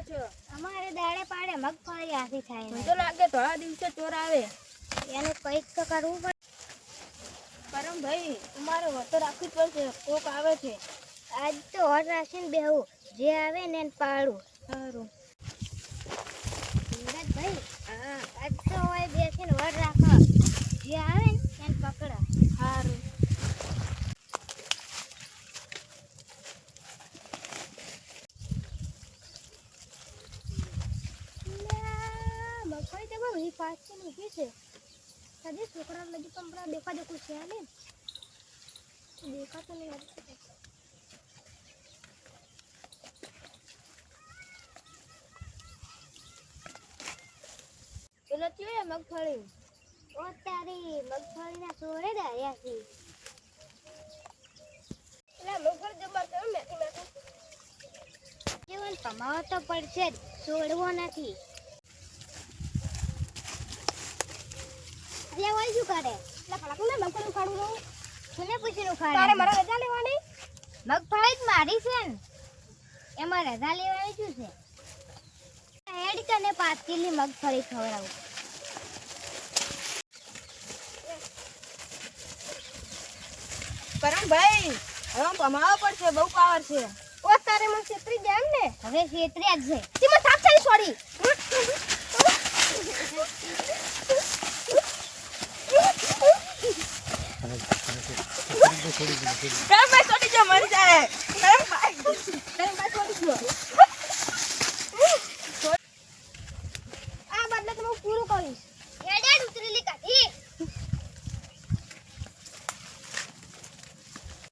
છો? અમારે દાડે પાડે મગફળી આથી થાય મને તો લાગે થોડા દિવસે ચોર આવે. એનું કંઈક તો કરવું પડે. પરમ ભાઈ તમારે વતો રાખવી જ પડશે, કોક આવે છે. આજ તો હોટ રાખીને બેહું, જે આવે ને એને પાડું. સારું. ભાઈ હા, આજ તો હોય બેસીને હોટ રાખો, જે આવે ને એને પકડો. સારું. મગફળી તો બહુ એ પાછી ઊભી છે. કદી છોકરા લગી કમરા દેખા દેખું છે ને દેખા તો નહીં આવતું. પેલો ચીવે મગફળી. ઓ તારી મગફળીના સોરે દાયા છે. એટલે મગફળી જમા કેમ મેથી મેથી. જીવન કમાવો તો પડશે જ, છોડવો નથી. અરે ઓય શું કરે? એટલે ખડકને મગફળી ઉખાડું રહું. કોને પૂછીને ઉખાડે? તારે મારા રજા લેવાની? મગફળી જ મારી છે ને, એમાં રજા લેવાની શું છે? હેડ તને 5 કિલો મગફળી ખવડાવું. પરમ ભાઈ હવે કમાવો પડશે, બહુ પાવર છે. ઓ તારે મને છેતરી જાય એમ ને? હવે છેતર્યા જ છે. તીમાં સાપ છે સોરી. કરમ ભાઈ છોડી જો મરી જાય. કરમ ભાઈ છોડી જો.